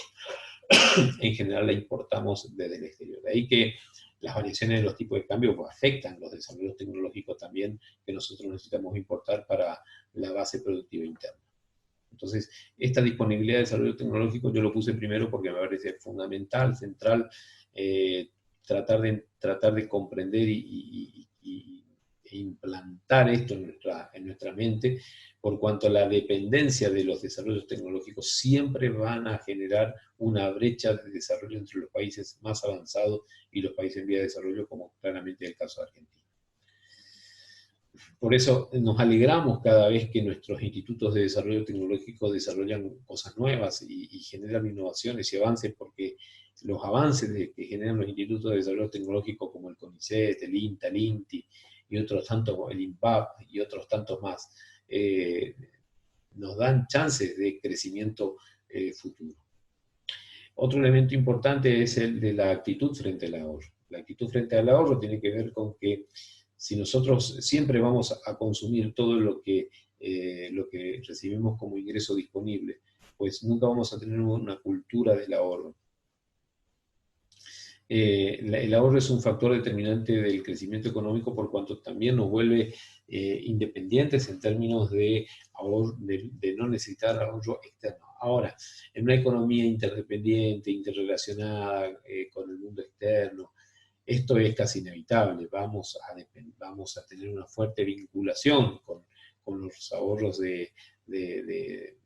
en general la importamos desde el exterior. De ahí que las variaciones de los tipos de cambio pues, afectan los desarrollos tecnológicos también que nosotros necesitamos importar para la base productiva interna. Entonces, esta disponibilidad de desarrollo tecnológico yo lo puse primero porque me parece fundamental, central, tratar de comprender e implantar esto en nuestra mente, por cuanto a la dependencia de los desarrollos tecnológicos siempre van a generar una brecha de desarrollo entre los países más avanzados y los países en vía de desarrollo, como claramente es el caso de Argentina. Por eso nos alegramos cada vez que nuestros institutos de desarrollo tecnológico desarrollan cosas nuevas y generan innovaciones y avances, porque los avances que generan los institutos de desarrollo tecnológico como el CONICET, el INTA, el INTI y otros tantos, el INVAP y otros tantos más, nos dan chances de crecimiento futuro. Otro elemento importante es el de la actitud frente al ahorro. La actitud frente al ahorro tiene que ver con que si nosotros siempre vamos a consumir todo lo que recibimos como ingreso disponible, pues nunca vamos a tener una cultura del ahorro. El ahorro es un factor determinante del crecimiento económico por cuanto también nos vuelve independientes en términos de no necesitar ahorro externo. Ahora, en una economía interdependiente, interrelacionada con el mundo externo, esto es casi inevitable. Vamos a tener una fuerte vinculación con los ahorros de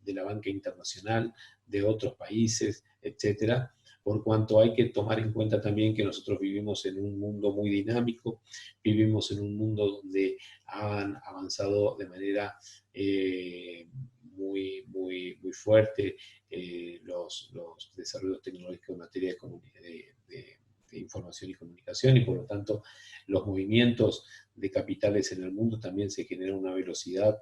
la banca internacional, de otros países, etcétera, por cuanto hay que tomar en cuenta también que nosotros vivimos en un mundo muy dinámico, vivimos en un mundo donde han avanzado de manera muy fuerte los desarrollos tecnológicos en materia de información y comunicación, y por lo tanto los movimientos de capitales en el mundo también se generan a una velocidad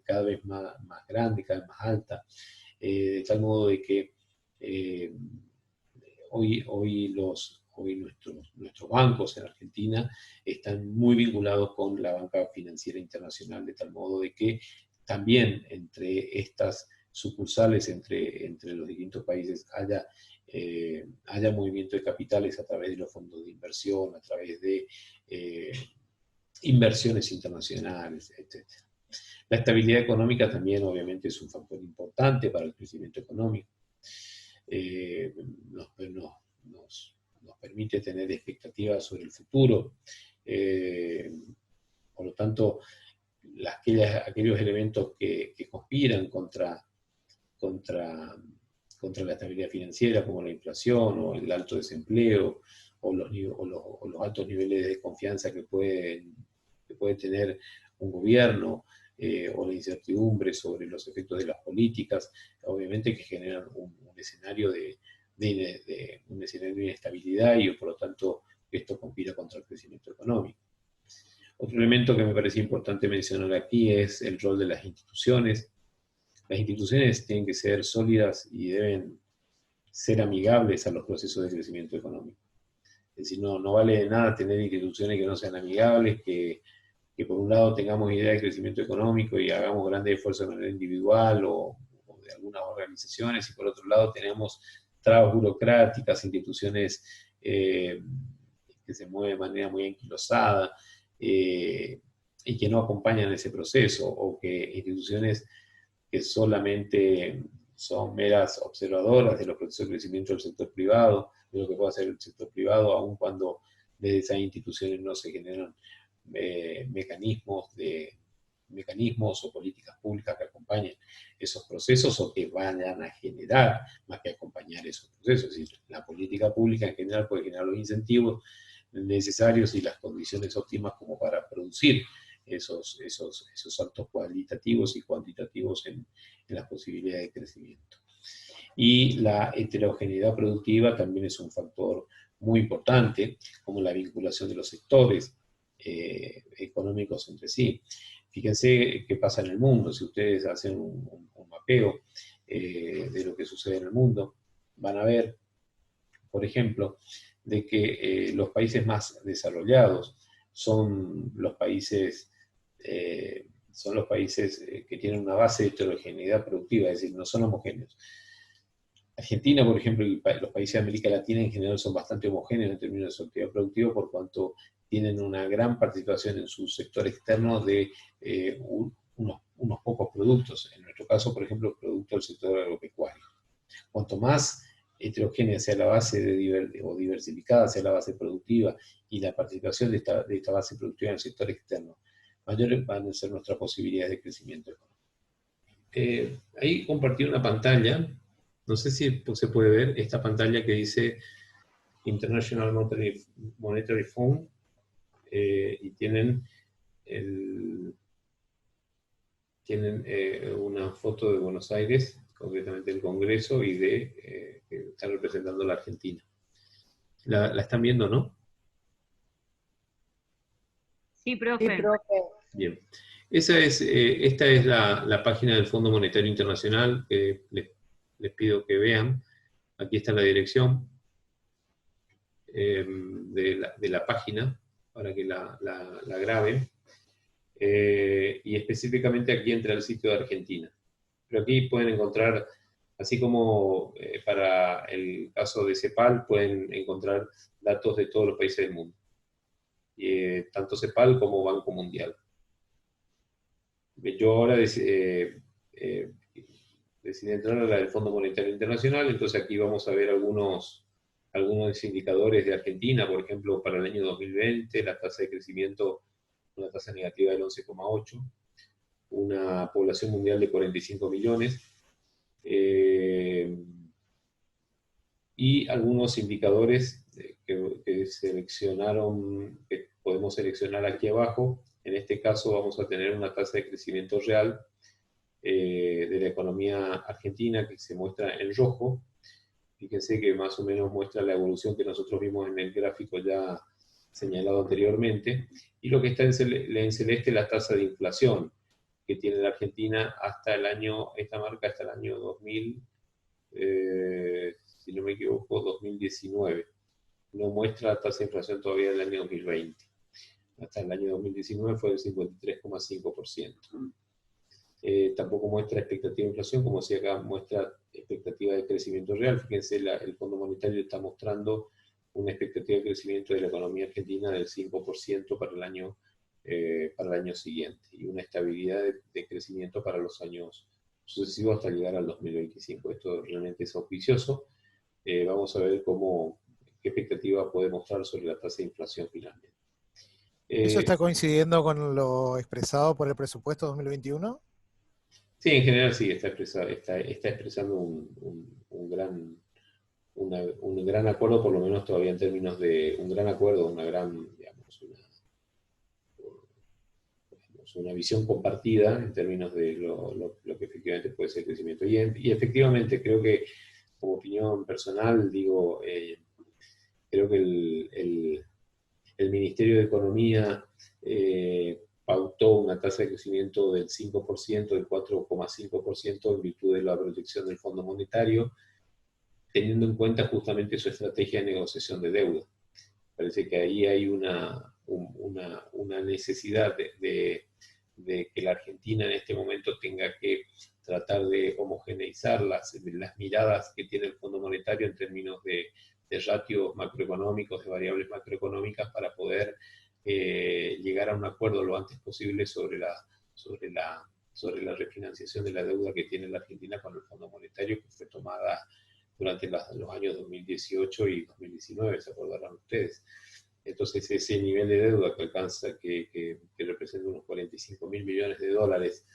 cada vez más grande, cada vez más alta, de tal modo de que hoy nuestros bancos en Argentina están muy vinculados con la banca financiera internacional, de tal modo de que también entre estas sucursales, entre los distintos países, haya movimiento de capitales a través de los fondos de inversión, a través de inversiones internacionales, etc. La estabilidad económica también obviamente es un factor importante para el crecimiento económico. Nos permite tener expectativas sobre el futuro. Por lo tanto, aquellos elementos que conspiran contra la estabilidad financiera, como la inflación o el alto desempleo o los altos niveles de desconfianza que puede tener un gobierno, o la incertidumbre sobre los efectos de las políticas, obviamente que generan un escenario de inestabilidad, y por lo tanto esto conspira contra el crecimiento económico. Otro elemento que me parece importante mencionar aquí es el rol de las instituciones. Las instituciones tienen que ser sólidas y deben ser amigables a los procesos de crecimiento económico. Es decir, no vale de nada tener instituciones que no sean amigables, que por un lado tengamos idea de crecimiento económico y hagamos grandes esfuerzos de manera individual o de algunas organizaciones, y por otro lado tenemos trabas burocráticas, instituciones que se mueven de manera muy anquilosada y que no acompañan ese proceso, o que instituciones que solamente son meras observadoras de los procesos de crecimiento del sector privado, de lo que puede hacer el sector privado, aun cuando desde esas instituciones no se generan mecanismos o políticas públicas que acompañen esos procesos o que vayan a generar más que acompañar esos procesos. Es decir, la política pública en general puede generar los incentivos necesarios y las condiciones óptimas como para producir esos saltos cualitativos y cuantitativos en las posibilidades de crecimiento. Y la heterogeneidad productiva también es un factor muy importante, como la vinculación de los sectores económicos entre sí. Fíjense qué pasa en el mundo. Si ustedes hacen un mapeo de lo que sucede en el mundo, van a ver, por ejemplo, de que los países más desarrollados son los países que tienen una base de heterogeneidad productiva, es decir, no son homogéneos. Argentina, por ejemplo, y los países de América Latina en general son bastante homogéneos en términos de su actividad productiva, por cuanto tienen una gran participación en su sector externo de unos pocos productos. En nuestro caso, por ejemplo, el producto del sector agropecuario. Cuanto más heterogénea sea la base o diversificada sea la base productiva y la participación de esta base productiva en el sector externo, mayores van a ser nuestras posibilidades de crecimiento económico. Ahí compartí una pantalla, no sé si se puede ver esta pantalla que dice International Monetary Fund, y tienen una foto de Buenos Aires, concretamente el Congreso, y que están representando a la Argentina. ¿La están viendo, no? Sí, profe. Bien. Esta es la página del Fondo Monetario Internacional, que les pido que vean. Aquí está la dirección de la página, para que la graben. Y específicamente aquí entra el sitio de Argentina. Pero aquí pueden encontrar, así como para el caso de CEPAL, pueden encontrar datos de todos los países del mundo. Tanto CEPAL como Banco Mundial. Yo ahora decidí entrar a la del Fondo Monetario Internacional, entonces aquí vamos a ver algunos indicadores de Argentina. Por ejemplo, para el año 2020, la tasa de crecimiento, una tasa negativa del 11,8%, una población mundial de 45 millones, y algunos indicadores que seleccionaron, que podemos seleccionar aquí abajo. En este caso vamos a tener una tasa de crecimiento real de la economía argentina que se muestra en rojo. Fíjense que más o menos muestra la evolución que nosotros vimos en el gráfico ya señalado anteriormente, y lo que está en celeste la tasa de inflación que tiene la Argentina hasta el año, esta marca hasta el año 2000, si no me equivoco, 2019. No muestra la tasa de inflación todavía del año 2020. Hasta el año 2019 fue del 53,5%. Tampoco muestra expectativa de inflación, como si acá muestra expectativa de crecimiento real. Fíjense, el Fondo Monetario está mostrando una expectativa de crecimiento de la economía argentina del 5% para el año siguiente, y una estabilidad de crecimiento para los años sucesivos hasta llegar al 2025. Esto realmente es auspicioso. Vamos a ver qué expectativa puede mostrar sobre la tasa de inflación finalmente. ¿Eso está coincidiendo con lo expresado por el presupuesto 2021? Sí, en general sí, está expresando un gran acuerdo, por lo menos todavía en términos de un gran acuerdo, una visión compartida en términos de lo que efectivamente puede ser el crecimiento. Y efectivamente creo que, como opinión personal, creo que el Ministerio de Economía pautó una tasa de crecimiento del 5%, del 4,5% en virtud de la proyección del Fondo Monetario, teniendo en cuenta justamente su estrategia de negociación de deuda. Parece que ahí hay una necesidad de que la Argentina en este momento tenga que tratar de homogeneizar las miradas que tiene el Fondo Monetario en términos de ratios macroeconómicos, de variables macroeconómicas, para poder llegar a un acuerdo lo antes posible sobre la refinanciación de la deuda que tiene la Argentina con el Fondo Monetario, que fue tomada durante los años 2018 y 2019, se acordarán ustedes. Entonces ese nivel de deuda que alcanza, que representa unos 45.000 millones de dólares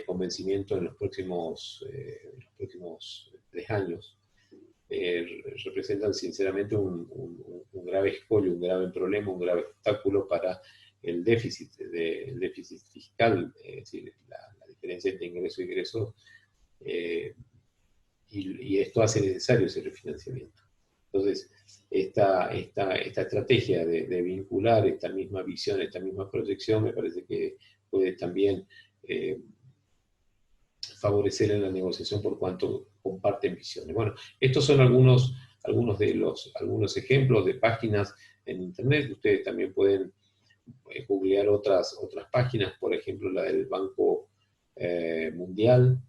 con vencimiento en los próximos 3 años, representan sinceramente un grave escollo, un grave problema, un grave obstáculo para el déficit fiscal, es decir, la diferencia entre ingreso y egreso, y esto hace necesario ese refinanciamiento. Entonces, esta estrategia de vincular esta misma visión, esta misma proyección, me parece que puede también favorecer en la negociación por cuanto comparten visiones. Bueno, estos son algunos ejemplos de páginas en Internet. Ustedes también pueden googlear otras páginas, por ejemplo la del Banco Mundial,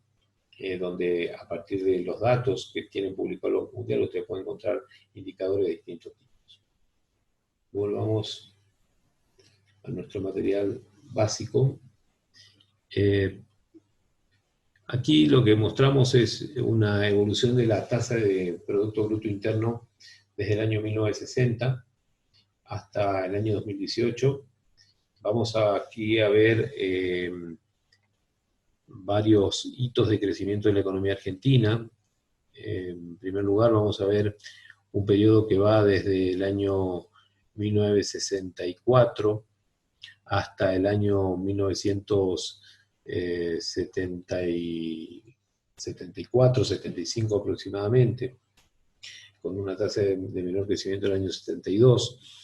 donde a partir de los datos que tienen publicados los mundiales ustedes pueden encontrar indicadores de distintos tipos. Volvamos a nuestro material básico. Aquí lo que mostramos es una evolución de la tasa de Producto Bruto Interno desde el año 1960 hasta el año 2018. Vamos aquí a ver varios hitos de crecimiento de la economía argentina. En primer lugar, vamos a ver un periodo que va desde el año 1964 hasta el año 1974, 75 aproximadamente, con una tasa de menor crecimiento en el año 72.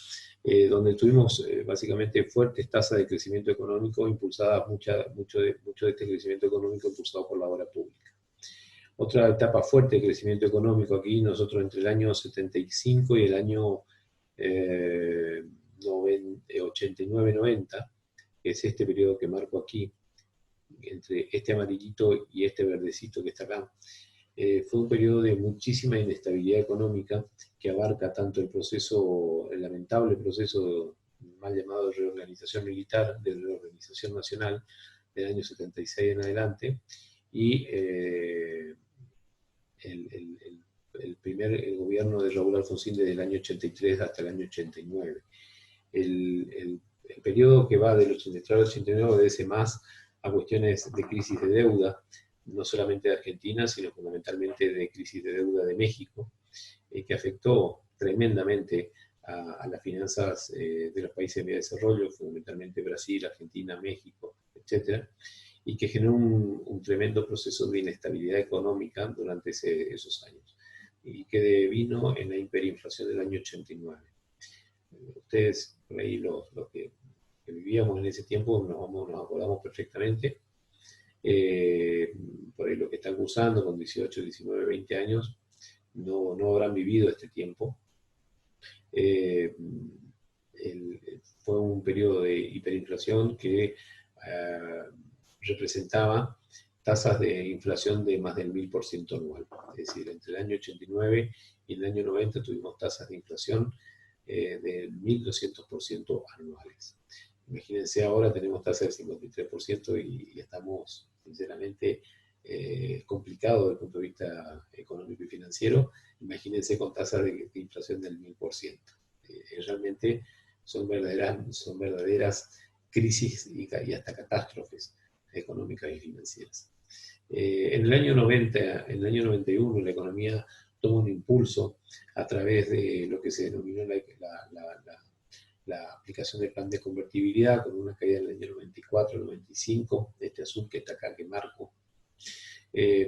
Donde tuvimos básicamente fuertes tasas de crecimiento económico impulsadas, mucho de este crecimiento económico impulsado por la obra pública. Otra etapa fuerte de crecimiento económico aquí, nosotros entre el año 75 y el año 89-90, que es este periodo que marco aquí, entre este amarillito y este verdecito que está acá, fue un periodo de muchísima inestabilidad económica que abarca tanto el lamentable proceso mal llamado de reorganización militar, de reorganización nacional del año 76 en adelante, y el gobierno de Raúl Alfonsín desde el año 83 hasta el año 89. El periodo que va del 83 al 89 obedece más a cuestiones de crisis de deuda, no solamente de Argentina, sino fundamentalmente de crisis de deuda de México, que afectó tremendamente a las finanzas de los países en vía de desarrollo, fundamentalmente Brasil, Argentina, México, etcétera, y que generó un tremendo proceso de inestabilidad económica durante esos años, y que vino en la hiperinflación del año 89. Ustedes, por ahí, los que vivíamos en ese tiempo, nos acordamos perfectamente. Por ahí los que están cursando con 18, 19, 20 años, no habrán vivido este tiempo. Fue un periodo de hiperinflación que representaba tasas de inflación de más del 1000% anual. Es decir, entre el año 89 y el año 90 tuvimos tasas de inflación del 1200% anuales. Imagínense, ahora tenemos tasas del 53% y estamos, sinceramente, complicado desde el punto de vista económico y financiero. Imagínense con tasas de inflación del 1000%. Realmente son verdaderas crisis y hasta catástrofes económicas y financieras. En el año 90, en el año 91, la economía toma un impulso a través de lo que se denominó la aplicación del plan de convertibilidad, con una caída en el año 94, 95, este azul que está acá, que marco,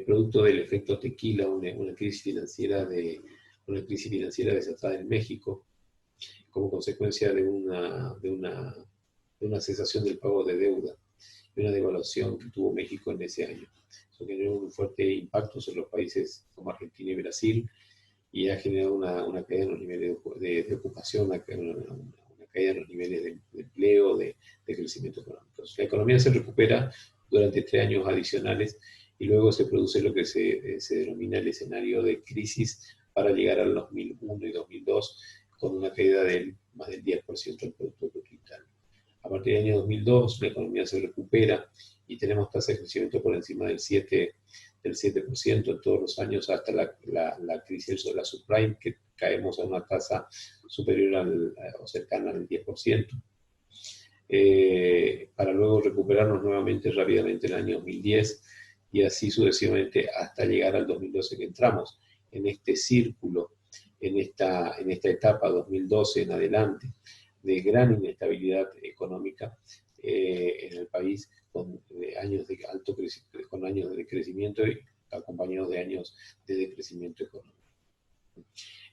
producto del efecto tequila, una crisis financiera desatada en México, como consecuencia de una cesación del pago de deuda y una devaluación que tuvo México en ese año. Eso generó un fuerte impacto sobre los países como Argentina y Brasil, y ha generado una caída en los niveles de ocupación, una caída en los niveles de empleo, de crecimiento económico. La economía se recupera durante 3 años adicionales y luego se produce lo que se denomina el escenario de crisis para llegar al 2001 y 2002, con una caída del más del 10% del Producto Bruto Interno. A partir del año 2002 la economía se recupera y tenemos tasas de crecimiento por encima del 7% en todos los años, hasta la crisis de la subprime, que caemos a una tasa superior o cercana al 10%, para luego recuperarnos nuevamente rápidamente en el año 2010 y así sucesivamente hasta llegar al 2012, que entramos en este círculo, en esta etapa 2012 en adelante de gran inestabilidad económica en el país, con años de crecimiento y acompañados de años de decrecimiento económico.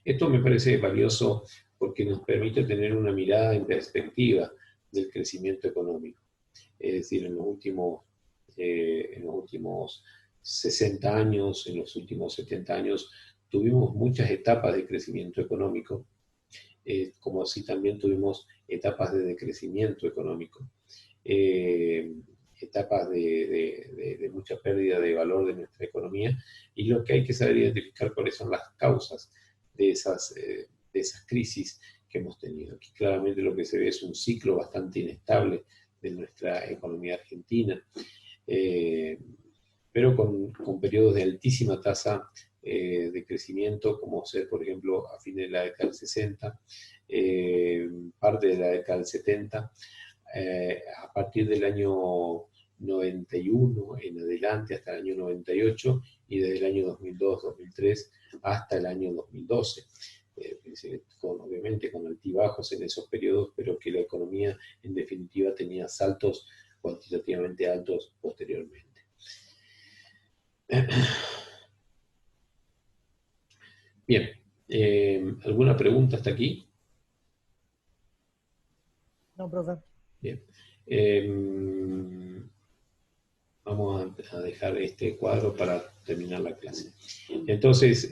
Esto me parece valioso porque nos permite tener una mirada en perspectiva del crecimiento económico. Es decir, en los últimos 60 años, en los últimos 70 años, tuvimos muchas etapas de crecimiento económico, como así también tuvimos etapas de decrecimiento económico, etapas de mucha pérdida de valor de nuestra economía, y lo que hay que saber identificar cuáles son las causas de esas crisis que hemos tenido. Aquí claramente lo que se ve es un ciclo bastante inestable de nuestra economía argentina, pero con periodos de altísima tasa de crecimiento, como ser, por ejemplo, a fines de la década del 60, parte de la década del 70, a partir del año 91 en adelante hasta el año 98, y desde el año 2002-2003 hasta el año 2012. Obviamente con altibajos en esos periodos, pero que la economía en definitiva tenía saltos cuantitativamente altos posteriormente. Bien, ¿alguna pregunta hasta aquí? No, profe. Bien. Vamos a dejar este cuadro para terminar la clase. Entonces,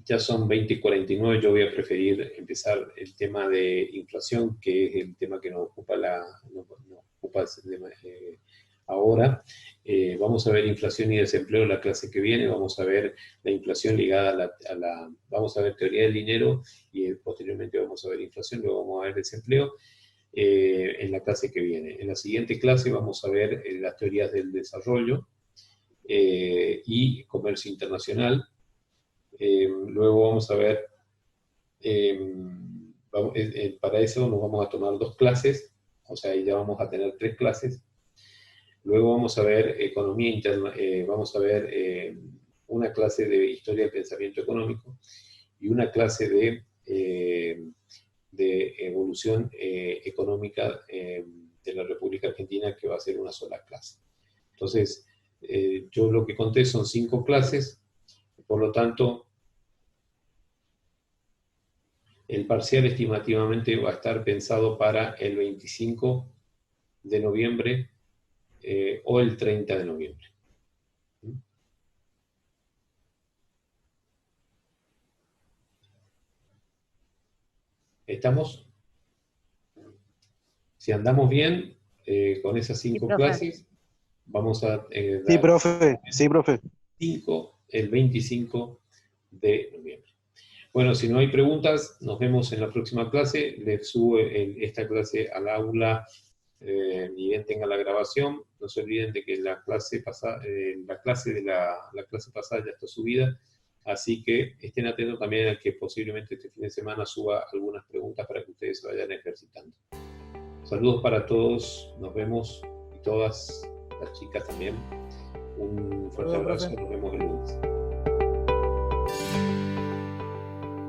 ya son 20:49, yo voy a preferir empezar el tema de inflación, que es el tema que nos ocupa, ahora. Vamos a ver inflación y desempleo la clase que viene, vamos a ver la inflación ligada vamos a ver teoría del dinero, y posteriormente vamos a ver inflación, luego vamos a ver desempleo en la clase que viene. En la siguiente clase vamos a ver las teorías del desarrollo y comercio internacional. Luego vamos a ver, para eso nos vamos a tomar 2 clases, o sea, ya vamos a tener 3 clases. Luego vamos a ver economía interna, vamos a ver una clase de historia del pensamiento económico y una clase de evolución económica de la República Argentina, que va a ser una sola clase. Entonces, yo lo que conté son 5 clases, por lo tanto, el parcial estimativamente va a estar pensado para el 25 de noviembre o el 30 de noviembre. ¿Estamos? Si andamos bien con esas 5 clases, vamos a dar Sí, profe. Sí, profe. el 25 de noviembre. Bueno, si no hay preguntas, nos vemos en la próxima clase. Les subo esta clase al aula, ni bien tenga la grabación. No se olviden de que la clase pasada ya está subida, así que estén atentos también a que posiblemente este fin de semana suba algunas preguntas para que ustedes se vayan ejercitando. Saludos para todos, nos vemos, y todas las chicas también. Un fuerte abrazo, nos vemos el lunes.